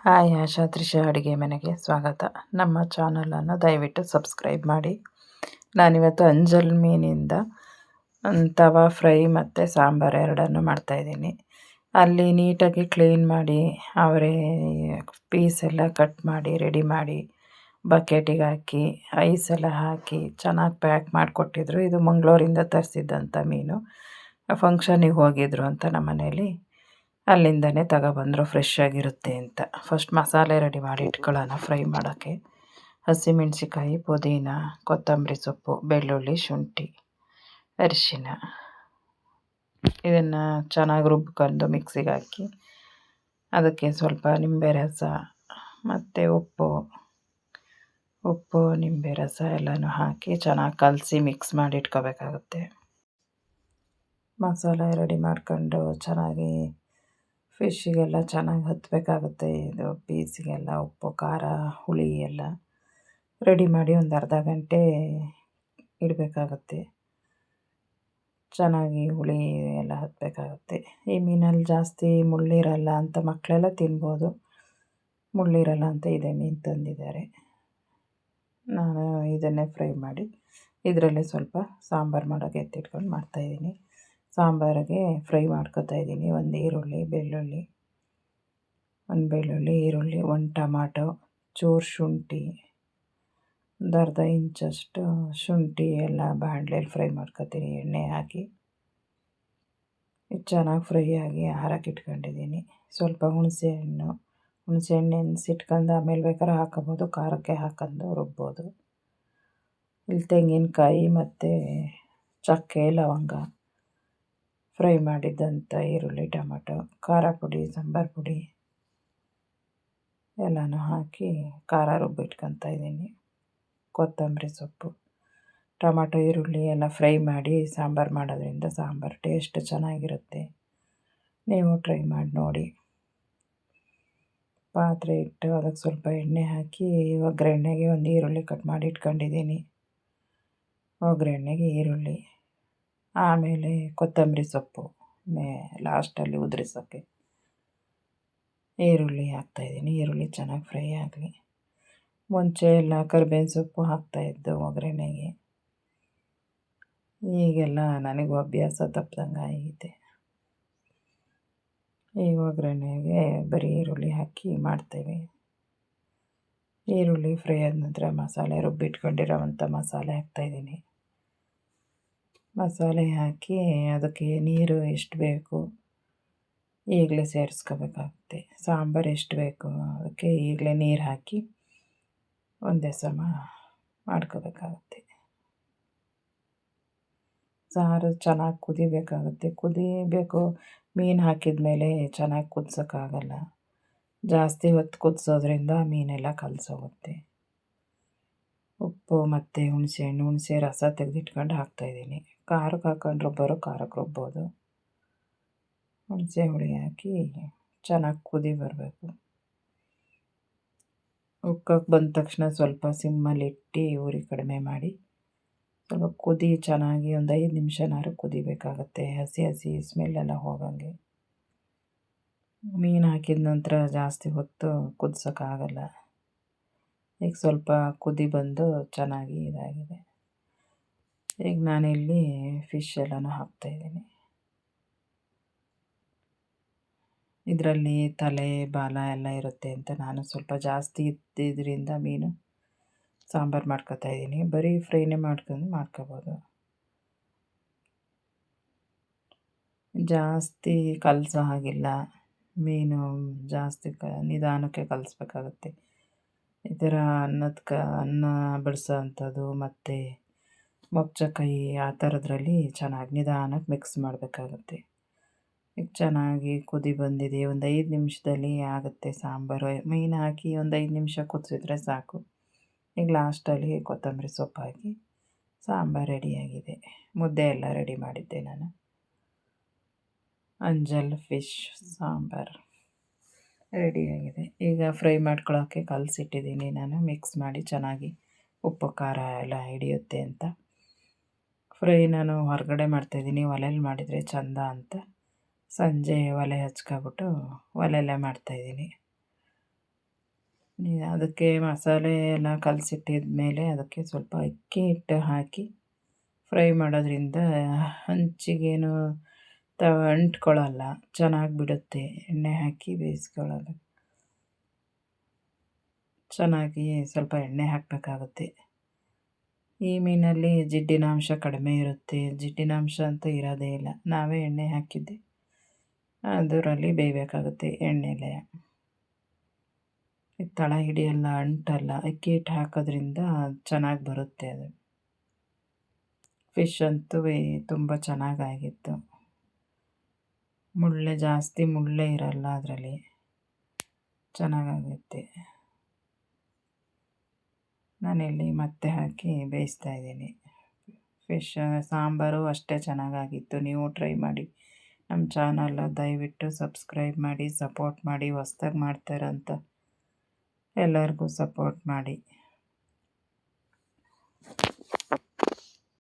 Hi ಆಶಾ ತ್ರಿಷಾ ಅಡುಗೆ ಮನೆಗೆ ಸ್ವಾಗತ. ನಮ್ಮ ಚಾನಲನ್ನು ದಯವಿಟ್ಟು ಸಬ್ಸ್ಕ್ರೈಬ್ ಮಾಡಿ. ನಾನಿವತ್ತು ಅಂಜಲ್ ಮೀನಿಂದ ತವಾ ಫ್ರೈ ಮತ್ತು ಸಾಂಬಾರು ಎರಡನ್ನು ಮಾಡ್ತಾಯಿದ್ದೀನಿ. ಅಲ್ಲಿ ನೀಟಾಗಿ ಕ್ಲೀನ್ ಮಾಡಿ ಅವರೇ ಪೀಸ್ ಎಲ್ಲ ಕಟ್ ಮಾಡಿ ರೆಡಿ ಮಾಡಿ ಬಕೆಟಿಗೆ ಹಾಕಿ ಐಸೆಲ್ಲ ಹಾಕಿ ಚೆನ್ನಾಗಿ ಪ್ಯಾಕ್ ಮಾಡಿಕೊಟ್ಟಿದ್ರು. ಇದು ಮಂಗಳೂರಿಂದ ತರಿಸಿದ್ದಂಥ ಮೀನು. ಫಂಕ್ಷನಿಗೆ ಹೋಗಿದ್ರು ಅಂತ ನಮ್ಮ ಮನೇಲಿ, ಅಲ್ಲಿಂದನೇ ತಗೊಬಂದರು ಫ್ರೆಶ್ ಆಗಿರುತ್ತೆ ಅಂತ. ಫಸ್ಟ್ ಮಸಾಲೆ ರೆಡಿ ಮಾಡಿ ಇಟ್ಕೊಳ್ಳೋಣ ಫ್ರೈ ಮಾಡೋಕ್ಕೆ. ಹಸಿಮೆಣ್ಸಿಕಾಯಿ, ಪುದೀನ, ಕೊತ್ತಂಬರಿ ಸೊಪ್ಪು, ಬೆಳ್ಳುಳ್ಳಿ, ಶುಂಠಿ, ಅರಿಶಿನ ಇದನ್ನು ಚೆನ್ನಾಗಿ ರುಬ್ಕೊಂಡು ಮಿಕ್ಸಿಗೆ ಹಾಕಿ ಅದಕ್ಕೆ ಸ್ವಲ್ಪ ನಿಂಬೆ ರಸ ಮತ್ತು ಉಪ್ಪು ನಿಂಬೆ ರಸ ಎಲ್ಲನೂ ಹಾಕಿ ಚೆನ್ನಾಗಿ ಕಲಸಿ ಮಿಕ್ಸ್ ಮಾಡಿ ಇಟ್ಕೋಬೇಕಾಗುತ್ತೆ. ಮಸಾಲೆ ರೆಡಿ ಮಾಡ್ಕೊಂಡು ಚೆನ್ನಾಗಿ ಫಿಶ್ಶಿಗೆಲ್ಲ ಚೆನ್ನಾಗಿ ಹತ್ತಬೇಕಾಗುತ್ತೆ. ಇದು ಪೀಸಿಗೆಲ್ಲ ಉಪ್ಪು ಖಾರ ಹುಳಿ ಎಲ್ಲ ರೆಡಿ ಮಾಡಿ ಒಂದು ಅರ್ಧ ಗಂಟೆ ಇಡಬೇಕಾಗುತ್ತೆ. ಚೆನ್ನಾಗಿ ಹುಳಿ ಎಲ್ಲ ಹತ್ತಬೇಕಾಗುತ್ತೆ. ಈ ಮೀನಲ್ಲಿ ಜಾಸ್ತಿ ಮುಳ್ಳಿರಲ್ಲ ಅಂತ ಮಕ್ಕಳೆಲ್ಲ ತಿನ್ಬೋದು. ಮುಳ್ಳಿರಲ್ಲ ಅಂತ ಇದೇ ಮೀನು ತಂದಿದ್ದಾರೆ. ನಾನು ಇದನ್ನೇ ಫ್ರೈ ಮಾಡಿ ಇದರಲ್ಲೇ ಸ್ವಲ್ಪ ಸಾಂಬಾರು ಮಾಡೋಕ್ಕೆ ಎತ್ತಿಟ್ಕೊಂಡು ಮಾಡ್ತಾಯಿದ್ದೀನಿ. ಸಾಂಬಾರಿಗೆ ಫ್ರೈ ಮಾಡ್ಕೊತಾ ಇದ್ದೀನಿ. ಒಂದು ಬೆಳ್ಳುಳ್ಳಿ, ಈರುಳ್ಳಿ, ಒಂದು ಟಮಾಟೊ, ಚೂರು ಶುಂಠಿ, ಒಂದು ಅರ್ಧ ಇಂಚಷ್ಟು ಶುಂಠಿ ಎಲ್ಲ ಬಾಣಲೆಯಲ್ಲಿ ಫ್ರೈ ಮಾಡ್ಕೊತೀನಿ ಎಣ್ಣೆ ಹಾಕಿ. ಇದು ಚೆನ್ನಾಗಿ ಫ್ರೈ ಆಗಿ ಆರಕ್ಕೆ ಇಟ್ಕೊಂಡಿದ್ದೀನಿ. ಸ್ವಲ್ಪ ಹುಣಸೆಹಣ್ಣು ನೆನೆಸಿಟ್ಕೊಂಡು ಆಮೇಲೆ ಬೇಕಾದ್ರೆ ಹಾಕೋಬೋದು, ಖಾರಕ್ಕೆ ಹಾಕೊಂಡು ರುಬ್ಬೋದು. ಇಲ್ಲಿ ತೆಂಗಿನಕಾಯಿ ಮತ್ತು ಚಕ್ಕೆ ಲವಂಗ, ಫ್ರೈ ಮಾಡಿದ್ದಂಥ ಈರುಳ್ಳಿ, ಟೊಮೆಟೊ, ಖಾರ ಪುಡಿ, ಸಾಂಬಾರು ಪುಡಿ ಎಲ್ಲನೂ ಹಾಕಿ ಖಾರ ರುಬ್ಬಿಟ್ಕೊತಾ ಇದ್ದೀನಿ. ಕೊತ್ತಂಬರಿ ಸೊಪ್ಪು, ಟೊಮೆಟೊ, ಈರುಳ್ಳಿ ಎಲ್ಲ ಫ್ರೈ ಮಾಡಿ ಸಾಂಬಾರು ಮಾಡೋದ್ರಿಂದ ಸಾಂಬಾರು ಟೇಸ್ಟ್ ಚೆನ್ನಾಗಿರುತ್ತೆ. ನೀವು ಟ್ರೈ ಮಾಡಿ ನೋಡಿ. ಪಾತ್ರೆ ಇಟ್ಟು ಅದಕ್ಕೆ ಸ್ವಲ್ಪ ಎಣ್ಣೆ ಹಾಕಿ ಒಗ್ಗರಣೆಗೆ ಒಂದು ಈರುಳ್ಳಿ ಕಟ್ ಮಾಡಿ ಇಟ್ಕೊಂಡಿದ್ದೀನಿ. ಒಗ್ಗರಣೆಗೆ ಈರುಳ್ಳಿ, ಆಮೇಲೆ ಕೊತ್ತಂಬರಿ ಸೊಪ್ಪು ಲಾಸ್ಟಲ್ಲಿ ಉದುರಿಸೋಕ್ಕೆ ಈರುಳ್ಳಿ ಹಾಕ್ತಾಯಿದ್ದೀನಿ. ಈರುಳ್ಳಿ ಚೆನ್ನಾಗಿ ಫ್ರೈ ಆಗಲಿ. ಮುಂಚೆ ಎಲ್ಲ ಕರಿಬೇವಿನ ಸೊಪ್ಪು ಹಾಕ್ತಾಯಿದ್ದು ಒಗ್ಗರಣೆಗೆ. ಈಗೆಲ್ಲ ನನಗೂ ಅಭ್ಯಾಸ ತಪ್ಪದಂಗೆ ಆಗಿದೆ. ಈ ಒಗ್ಗರಣೆಗೆ ಬರೀ ಈರುಳ್ಳಿ ಹಾಕಿ ಮಾಡ್ತೇವೆ. ಈರುಳ್ಳಿ ಫ್ರೈ ಆದ ನಂತರ ಮಸಾಲೆ ರುಬ್ಬಿಟ್ಕೊಂಡಿರೋವಂಥ ಮಸಾಲೆ ಹಾಕ್ತಾಯಿದ್ದೀನಿ. ಮಸಾಲೆ ಹಾಕಿ ಅದಕ್ಕೆ ನೀರು ಎಷ್ಟು ಬೇಕು ಈಗಲೇ ಸೇರಿಸ್ಕೋಬೇಕಾಗುತ್ತೆ. ಸಾಂಬಾರು ಎಷ್ಟು ಬೇಕು ಅದಕ್ಕೆ ಈಗಲೇ ನೀರು ಹಾಕಿ ಒಂದೇ ಸಮ ಮಾಡ್ಕೋಬೇಕಾಗುತ್ತೆ. ಸಾರು ಚೆನ್ನಾಗಿ ಕುದಿಬೇಕು. ಮೀನು ಹಾಕಿದ ಮೇಲೆ ಚೆನ್ನಾಗಿ ಕುದಿಸೋಕ್ಕಾಗಲ್ಲ. ಜಾಸ್ತಿ ಹೊತ್ತು ಕುದಿಸೋದ್ರಿಂದ ಮೀನೆಲ್ಲ ಕಲಸೋಗುತ್ತೆ. ಉಪ್ಪು ಮತ್ತು ಹುಣಸೆ ರಸ ತೆಗೆದಿಟ್ಕೊಂಡು ಹಾಕ್ತಾಯಿದ್ದೀನಿ. ಖಾರಕ್ಕೆ ಹಾಕೊಂಡು ರುಬ್ಬೋರು ಖಾರಕ್ಕೆ ರುಬ್ಬೋದು. ಹುಣಸೆ ಹುಳಿ ಹಾಕಿ ಚೆನ್ನಾಗಿ ಕುದಿ ಬರಬೇಕು. ಉಕ್ಕಕ್ಕೆ ಬಂದ ತಕ್ಷಣ ಸ್ವಲ್ಪ ಸಿಮ್ಮಲ್ಲಿಟ್ಟು ಉರಿ ಕಡಿಮೆ ಮಾಡಿ ಸ್ವಲ್ಪ ಚೆನ್ನಾಗಿ ಒಂದು 5 ನಿಮಿಷನಾದ್ರು ಕುದಿಬೇಕಾಗತ್ತೆ. ಹಸಿ ಸ್ಮೆಲ್ಲೆಲ್ಲ ಹೋಗಂಗೆ. ಮೀನು ಹಾಕಿದ ನಂತರ ಜಾಸ್ತಿ ಹೊತ್ತು ಕುದಿಸೋಕ್ಕಾಗಲ್ಲ. ಈಗ ಸ್ವಲ್ಪ ಕುದಿ ಬಂದು ಚೆನ್ನಾಗಿ ಇದಾಗಿದೆ. ಈಗ ನಾನಿಲ್ಲಿ ಫಿಶ್ ಎಲ್ಲನೂ ಹಾಕ್ತಾಯಿದ್ದೀನಿ. ಇದರಲ್ಲಿ ತಲೆ ಬಾಲ ಎಲ್ಲ ಇರುತ್ತೆ ಅಂತ ನಾನು ಸ್ವಲ್ಪ ಜಾಸ್ತಿ ಇದ್ದಿದ್ದರಿಂದ ಮೀನು ಸಾಂಬಾರು ಮಾಡ್ಕೊತಾ ಇದ್ದೀನಿ. ಬರೀ ಫ್ರೈನೇ ಮಾಡ್ಕೋಬೋದು. ಜಾಸ್ತಿ ಕಲಸೋ ಹಾಗಿಲ್ಲ. ಮೀನು ಜಾಸ್ತಿ ನಿಧಾನಕ್ಕೆ ಕಲಿಸ್ಬೇಕಾಗತ್ತೆ. ಈ ಥರ ಅನ್ನ ಬಡಿಸೋ ಅಂಥದ್ದು ಮತ್ತು ಮೊಗಚುಕೈ ಆ ಥರದ್ರಲ್ಲಿ ಚೆನ್ನಾಗಿ ನಿಧಾನಕ್ಕೆ ಮಿಕ್ಸ್ ಮಾಡಬೇಕಾಗುತ್ತೆ. ಈಗ ಚೆನ್ನಾಗಿ ಕುದಿ ಬಂದಿದೆ. ಒಂದು 5 ನಿಮಿಷದಲ್ಲಿ ಆಗುತ್ತೆ ಸಾಂಬಾರು. ಮೀನು ಹಾಕಿ ಒಂದು 5 ನಿಮಿಷ ಕುದಿಸಿದ್ರೆ ಸಾಕು. ಈಗ ಲಾಸ್ಟಲ್ಲಿ ಕೊತ್ತಂಬರಿ ಸೊಪ್ಪು ಹಾಕಿ ಸಾಂಬಾರು ರೆಡಿಯಾಗಿದೆ. ಮುದ್ದೆ ಎಲ್ಲ ರೆಡಿ ಮಾಡಿದ್ದೆ ನಾನು. ಅಂಜಲ್ ಫಿಶ್ ಸಾಂಬಾರು ರೆಡಿಯಾಗಿದೆ. ಈಗ ಫ್ರೈ ಮಾಡ್ಕೊಳ್ಳೋಕ್ಕೆ ಕಲಸಿಟ್ಟಿದ್ದೀನಿ ನಾನು. ಮಿಕ್ಸ್ ಮಾಡಿ ಚೆನ್ನಾಗಿ ಉಪ್ಪು ಖಾರ ಎಲ್ಲ ಹಿಡಿಯುತ್ತೆ ಅಂತ. ಫ್ರೈ ನಾನು ಹೊರಗಡೆ ಮಾಡ್ತಾಯಿದ್ದೀನಿ. ಒಲೆಯಲ್ಲಿ ಮಾಡಿದರೆ ಚೆಂದ ಅಂತ ಸಂಜೆ ಒಲೆ ಹಚ್ಕೊಬಿಟ್ಟು ಒಲೆಯಲ್ಲೇ ಮಾಡ್ತಾಯಿದ್ದೀನಿ. ಅದಕ್ಕೆ ಮಸಾಲೆ ಎಲ್ಲ ಕಲಸಿಟ್ಟಿದ ಮೇಲೆ ಅದಕ್ಕೆ ಸ್ವಲ್ಪ ಅಕ್ಕಿ ಹಿಟ್ಟು ಹಾಕಿ ಫ್ರೈ ಮಾಡೋದ್ರಿಂದ ಹಂಚಿಗೇನು ಅಂಟ್ಕೊಳ್ಳಲ್ಲ, ಚೆನ್ನಾಗಿ ಬಿಡುತ್ತೆ. ಎಣ್ಣೆ ಹಾಕಿ ಬೇಯಿಸ್ಕೊಳ್ಳೋದು ಚೆನ್ನಾಗಿ ಸ್ವಲ್ಪ ಎಣ್ಣೆ ಹಾಕಬೇಕಾಗುತ್ತೆ. ಈ ಮೀನಲ್ಲಿ ಜಿಡ್ಡಿನಾಂಶ ಕಡಿಮೆ ಇರುತ್ತೆ, ಜಿಡ್ಡಿನಾಂಶ ಅಂತೂ ಇರೋದೇ ಇಲ್ಲ. ನಾವೇ ಎಣ್ಣೆ ಹಾಕಿದ್ದೆ ಅದರಲ್ಲಿ ಬೇಯಬೇಕಾಗುತ್ತೆ ಎಣ್ಣೆಲೆ. ತಳ ಹಿಡಿಯಲ್ಲ, ಅಂಟಲ್ಲ. ಅಕ್ಕಿ ಹಿಟ್ಟು ಹಾಕೋದ್ರಿಂದ ಚೆನ್ನಾಗಿ ಬರುತ್ತೆ ಅದು. ಫಿಶ್ ಅಂತೂ ತುಂಬ ಚೆನ್ನಾಗಾಗಿತ್ತು. ಜಾಸ್ತಿ ಮುಳ್ಳೇ ಇರಲ್ಲ ಅದರಲ್ಲಿ, ಚೆನ್ನಾಗಾಗುತ್ತೆ. ನಾನಿಲ್ಲಿ ಮತ್ತೆ ಹಾಕಿ ಬೇಯಿಸ್ತಾ ಇದ್ದೀನಿ. ಫಿಶ್ ಸಾಂಬಾರು ಅಷ್ಟೇ ಚೆನ್ನಾಗಾಗಿತ್ತು. ನೀವು ಟ್ರೈ ಮಾಡಿ. ನಮ್ಮ ಚಾನಲ್ ದಯವಿಟ್ಟು ಸಬ್ಸ್ಕ್ರೈಬ್ ಮಾಡಿ, ಸಪೋರ್ಟ್ ಮಾಡಿ. ಹೊಸ್ದಾಗಿ ಮಾಡ್ತಾರಂತ ಎಲ್ಲರಿಗೂ ಸಪೋರ್ಟ್ ಮಾಡಿ.